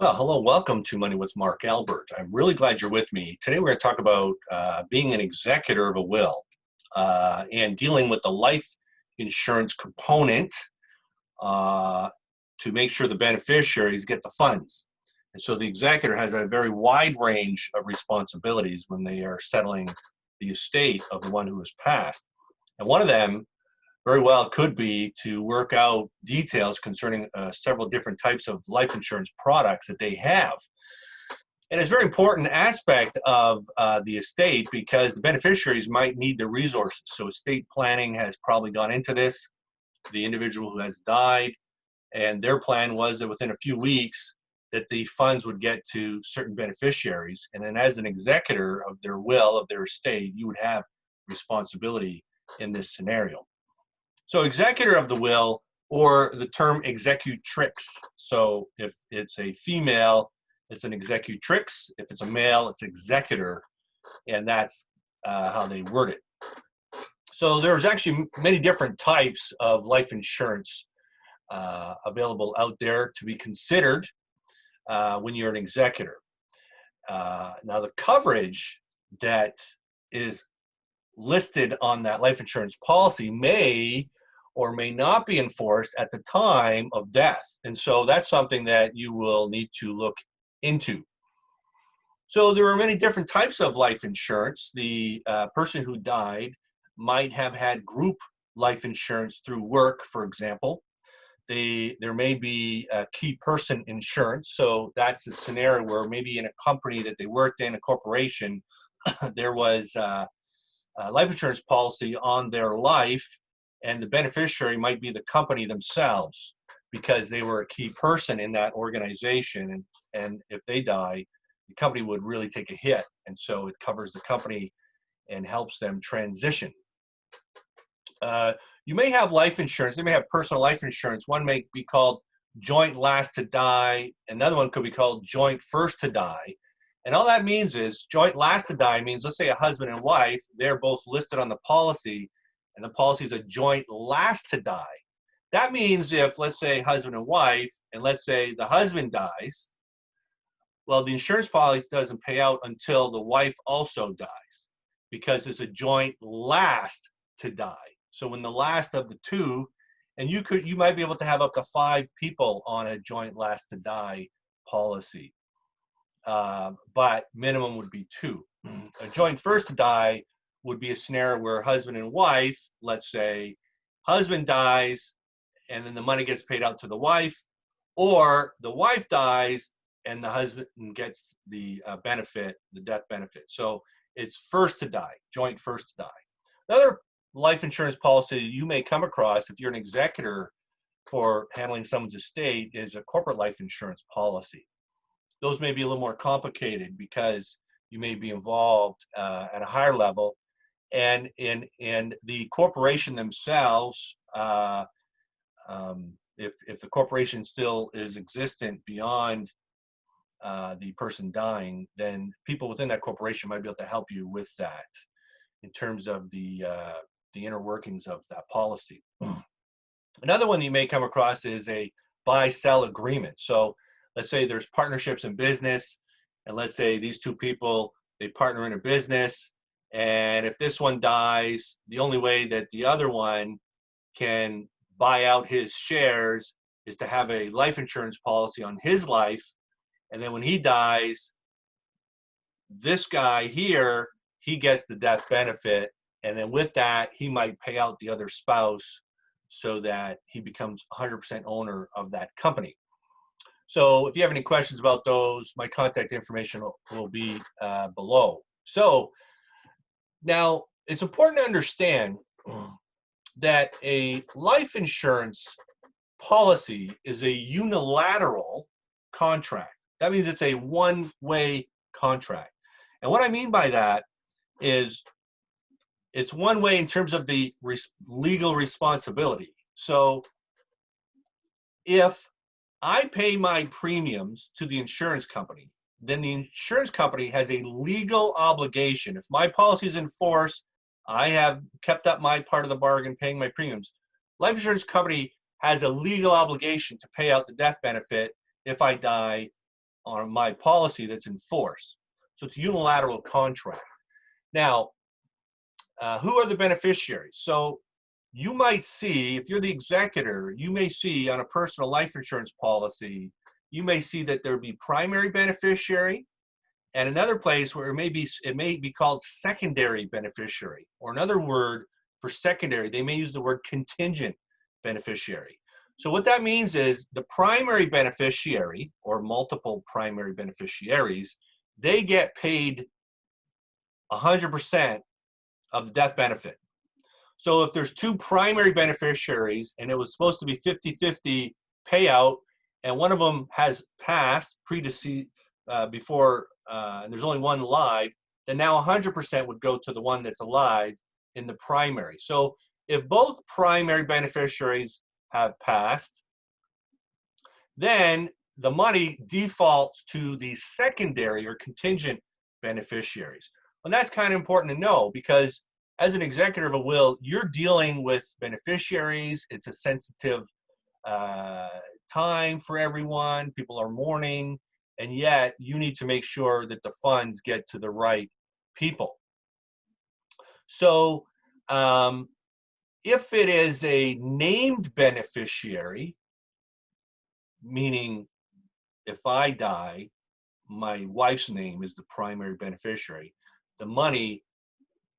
Well, hello, welcome to Money with Mark Albert. I'm really glad you're with me. Today we're going to talk about being an executor of a will and dealing with the life insurance component uh, to make sure the beneficiaries get the funds. And so the executor has a very wide range of responsibilities when they are settling the estate of the one who has passed. And one of them very well could be to work out details concerning several different types of life insurance products that they have. And it's a very important aspect of the estate because the beneficiaries might need the resources. So estate planning has probably gone into this, the individual who has died, and their plan was that within a few weeks that the funds would get to certain beneficiaries. And then as an executor of their will, of their estate, you would have responsibility in this scenario. So executor of the will, or the term executrix. So if it's a female, it's an executrix. If it's a male, it's executor. And that's how they word it. So there's actually many different types of life insurance available out there to be considered when you're an executor. Now the coverage that is listed on that life insurance policy may or may not be enforced at the time of death. And so that's something that you will need to look into. So there are many different types of life insurance. The person who died might have had group life insurance through work, for example. There may be a key person insurance. So that's a scenario where maybe in a company that they worked in, a corporation, there was a life insurance policy on their life, and the beneficiary might be the company themselves because they were a key person in that organization. And if they die, the company would really take a hit. And so it covers the company and helps them transition. You may have life insurance. They may have personal life insurance. One may be called joint last to die. Another one could be called joint first to die. And all that means is joint last to die means, let's say a husband and wife, they're both listed on the policy, and the policy is a joint last to die. That means if, let's say, husband and wife, and let's say the husband dies, well, the insurance policy doesn't pay out until the wife also dies because it's a joint last to die. So when the last of the two, and you might be able to have up to 5 people on a joint last to die policy. But minimum would be 2. A joint first to die would be a scenario where husband and wife, let's say, husband dies and then the money gets paid out to the wife, or the wife dies and the husband gets the benefit, the death benefit. So it's first to die, joint first to die. Another life insurance policy you may come across if you're an executor for handling someone's estate is a corporate life insurance policy. Those may be a little more complicated because you may be involved at a higher level, and the corporation themselves, if the corporation still is existent beyond the person dying, then people within that corporation might be able to help you with that in terms of the inner workings of that policy. Another one you may come across is a buy-sell agreement. So let's say there's partnerships in business, and let's say these two people, they partner in a business, and if this one dies, the only way that the other one can buy out his shares is to have a life insurance policy on his life, and then when he dies, this guy here, he gets the death benefit, and then with that, he might pay out the other spouse so that he becomes 100% owner of that company. So if you have any questions about those, my contact information will be below. So now it's important to understand that a life insurance policy is a unilateral contract. That means it's a one-way contract. And what I mean by that is it's one way in terms of the legal responsibility. So if I pay my premiums to the insurance company, then the insurance company has a legal obligation. If my policy is in force, I have kept up my part of the bargain paying my premiums. Life insurance company has a legal obligation to pay out the death benefit if I die on my policy that's in force. So it's a unilateral contract. Now, who are the beneficiaries? So you might see, if you're the executor, you may see on a personal life insurance policy, you may see that there be primary beneficiary, and another place where it may be called secondary beneficiary, or another word for secondary, they may use the word contingent beneficiary. So what that means is the primary beneficiary, or multiple primary beneficiaries, they get paid 100% of the death benefit. So if there's two primary beneficiaries and it was supposed to be 50-50 payout, and one of them has passed before, and there's only one live, then now 100% would go to the one that's alive in the primary. So if both primary beneficiaries have passed, then the money defaults to the secondary or contingent beneficiaries. And that's kind of important to know, because as an executor of a will, you're dealing with beneficiaries. It's a sensitive time for everyone. People are mourning, and yet you need to make sure that the funds get to the right people. So if it is a named beneficiary, meaning if I die, my wife's name is the primary beneficiary, the money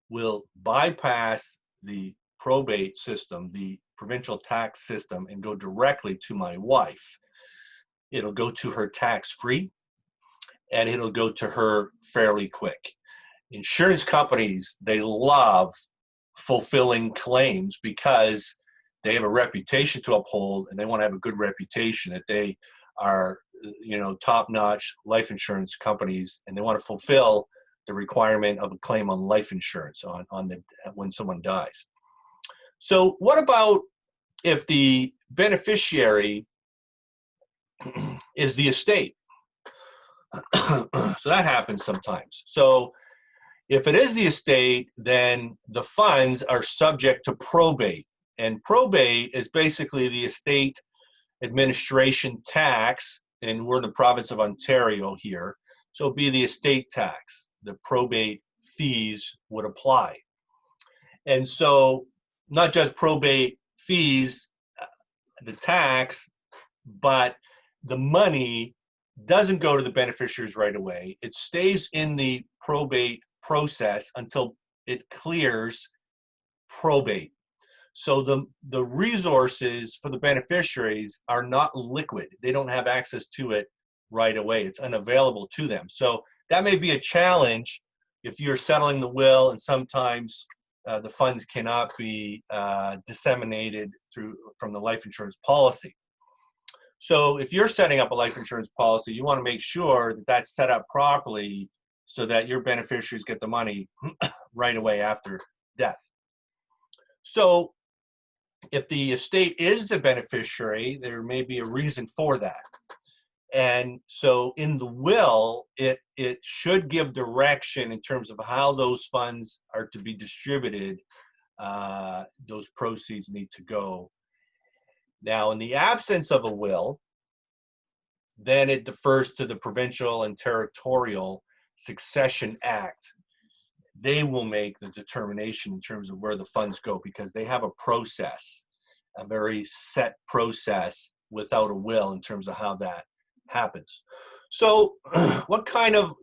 will bypass the probate system, the provincial tax system, and go directly to my wife. It'll go to her tax-free, and it'll go to her fairly quick. Insurance companies, they love fulfilling claims because they have a reputation to uphold, and they want to have a good reputation that they are, top-notch life insurance companies, and they want to fulfill the requirement of a claim on life insurance when someone dies. So what about if the beneficiary is the estate? So that happens sometimes. So if it is the estate, then the funds are subject to probate. And probate is basically the estate administration tax, and we're in the province of Ontario here. So it'd be the estate tax. The probate fees would apply. And so not just probate fees, the tax, but the money doesn't go to the beneficiaries right away. It stays in the probate process until it clears probate. So the resources for the beneficiaries are not liquid. They don't have access to it right away. It's unavailable to them. So that may be a challenge if you're settling the will, and sometimes the funds cannot be disseminated from the life insurance policy. So if you're setting up a life insurance policy, you want to make sure that that's set up properly so that your beneficiaries get the money right away after death. So if the estate is the beneficiary, there may be a reason for that. And so in the will, it should give direction in terms of how those funds are to be distributed. Those proceeds need to go. Now, in the absence of a will, then it defers to the Provincial and Territorial Succession Act. They will make the determination in terms of where the funds go, because they have a process, a very set process without a will in terms of how that happens. So what kind of,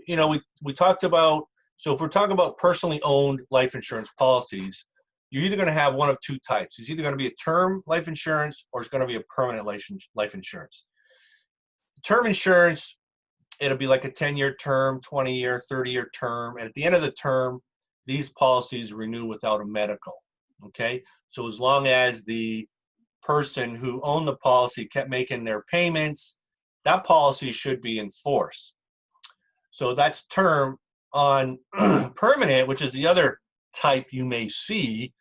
we talked about, so if we're talking about personally owned life insurance policies, you're either going to have one of two types. It's either going to be a term life insurance, or it's going to be a permanent life insurance. Term insurance, it'll be like a 10-year term, 20-year, 30-year term. And at the end of the term, these policies renew without a medical, okay? So as long as the person who owned the policy kept making their payments, that policy should be in force. So that's term. On permanent, which is the other type you may see,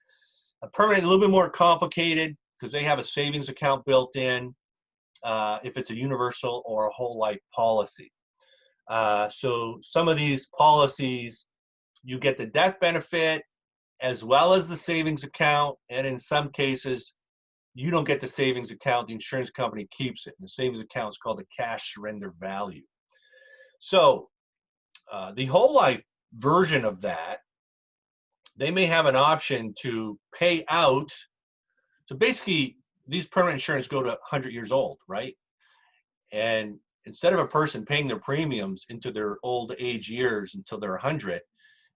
a permanent, a little bit more complicated because they have a savings account built in, if it's a universal or a whole life policy. So some of these policies, you get the death benefit as well as the savings account, and in some cases, you don't get the savings account, the insurance company keeps it. And the savings account is called the cash surrender value. So the whole life version of that, they may have an option to pay out. So basically, these permanent insurance go to 100 years old, right? And instead of a person paying their premiums into their old age years until they're 100,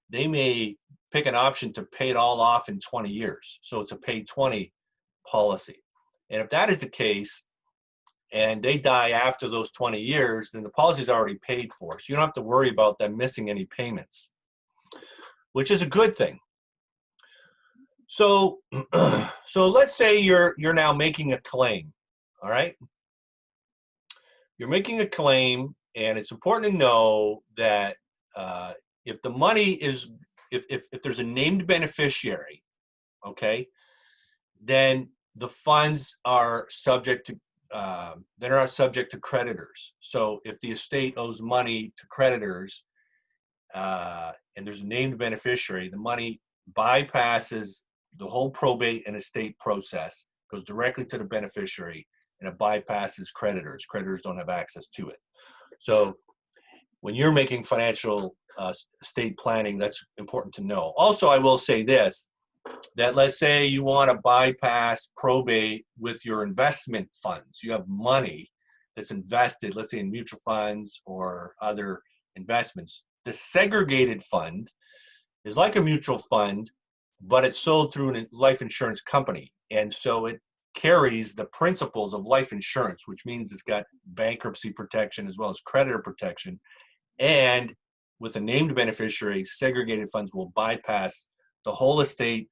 they may pick an option to pay it all off in 20 years. So it's a pay 20 policy. And if that is the case, and they die after those 20 years, then the policy is already paid for. So you don't have to worry about them missing any payments, which is a good thing. So, so let's say you're now making a claim, all right? You're making a claim, and it's important to know that if the money is, if there's a named beneficiary, okay, then the funds are subject to, they're not subject to creditors. So if the estate owes money to creditors, and there's a named beneficiary, the money bypasses the whole probate and estate process, goes directly to the beneficiary, and it bypasses creditors. Creditors don't have access to it. So when you're making financial estate planning, that's important to know. Also, I will say this, that let's say you want to bypass probate with your investment funds. You have money that's invested, let's say in mutual funds or other investments. The segregated fund is like a mutual fund, but it's sold through a life insurance company. And so it carries the principles of life insurance, which means it's got bankruptcy protection as well as creditor protection. And with a named beneficiary, segregated funds will bypass the whole estate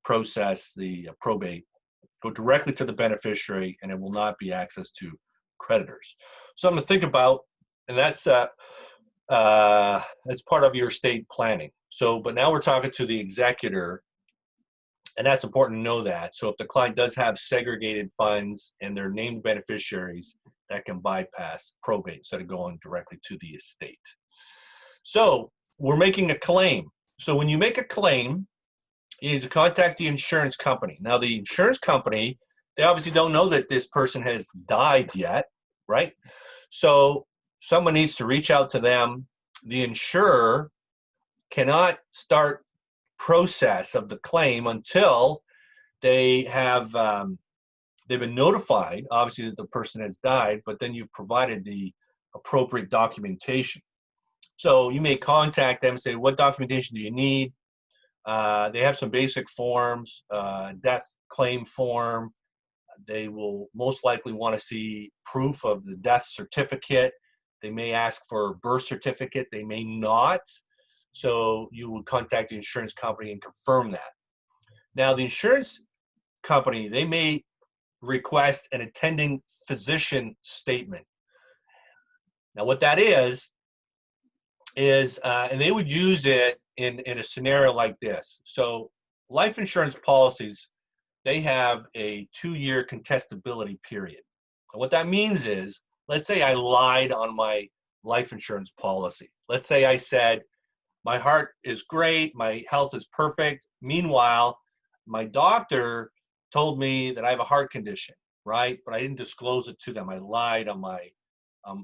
process, the probate, go directly to the beneficiary, and it will not be access to creditors. So I'm going to think about, and that's part of your estate planning. So, but now we're talking to the executor, and that's important to know that. So if the client does have segregated funds and they're named beneficiaries, that can bypass probate instead of going directly to the estate. So we're making a claim. So when you make a claim, you need to contact the insurance company. Now the insurance company, they obviously don't know that this person has died yet, right? So someone needs to reach out to them. The insurer cannot start process of the claim until they have they've been notified, obviously, that the person has died, but then you've provided the appropriate documentation. So you may contact them and say, what documentation do you need? They have some basic forms, death claim form. They will most likely want to see proof of the death certificate. They may ask for a birth certificate. They may not. So you would contact the insurance company and confirm that. Now, the insurance company, they may request an attending physician statement. Now, what that is, and they would use it in a scenario like this. So life insurance policies, they have a 2-year contestability period. And what that means is, let's say I lied on my life insurance policy. Let's say I said, my heart is great, my health is perfect. Meanwhile, my doctor told me that I have a heart condition, right? But I didn't disclose it to them. I lied on my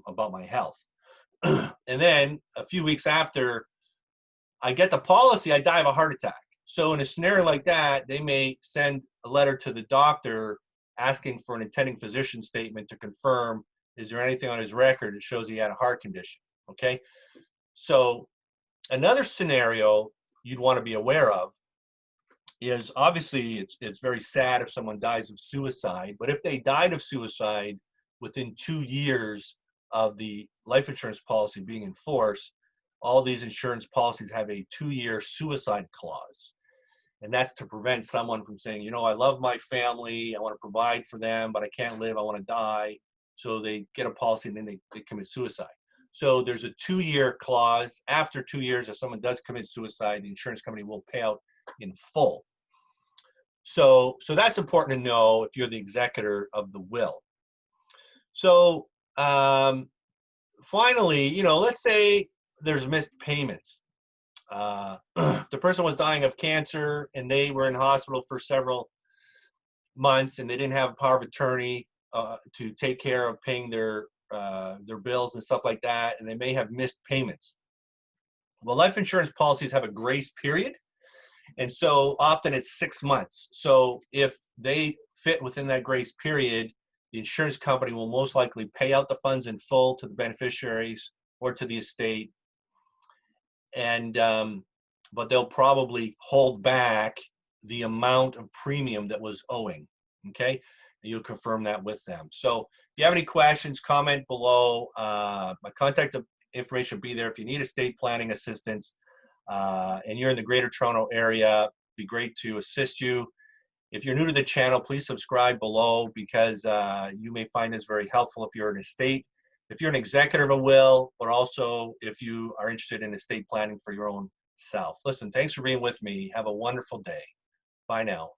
about my health. And then a few weeks after I get the policy, I die of a heart attack. So in a scenario like that, they may send a letter to the doctor asking for an attending physician statement to confirm, is there anything on his record that shows he had a heart condition, okay? So another scenario you'd want to be aware of is, obviously, it's very sad if someone dies of suicide, but if they died of suicide within 2 years of the life insurance policy being in force, all these insurance policies have a 2-year suicide clause. And that's to prevent someone from saying, you know, I love my family, I want to provide for them, but I can't live, I want to die. So they get a policy and then they commit suicide. So there's a 2-year clause. After 2 years, if someone does commit suicide, the insurance company will pay out in full. So that's important to know if you're the executor of the will. So finally, you know, let's say there's missed payments. If the person was dying of cancer and they were in hospital for several months and they didn't have a power of attorney to take care of paying their their bills and stuff like that, and they may have missed payments. Well, life insurance policies have a grace period, and so often it's 6 months. So if they fit within that grace period, the insurance company will most likely pay out the funds in full to the beneficiaries or to the estate, and but they'll probably hold back the amount of premium that was owing. Okay, and you'll confirm that with them. So if you have any questions, comment below. My contact information will be there. If you need estate planning assistance and you're in the Greater Toronto area, it'd be great to assist you. If you're new to the channel, please subscribe below, because you may find this very helpful if you're an estate, if you're an executor of a will, but also if you are interested in estate planning for your own self. Listen, thanks for being with me. Have a wonderful day. Bye now.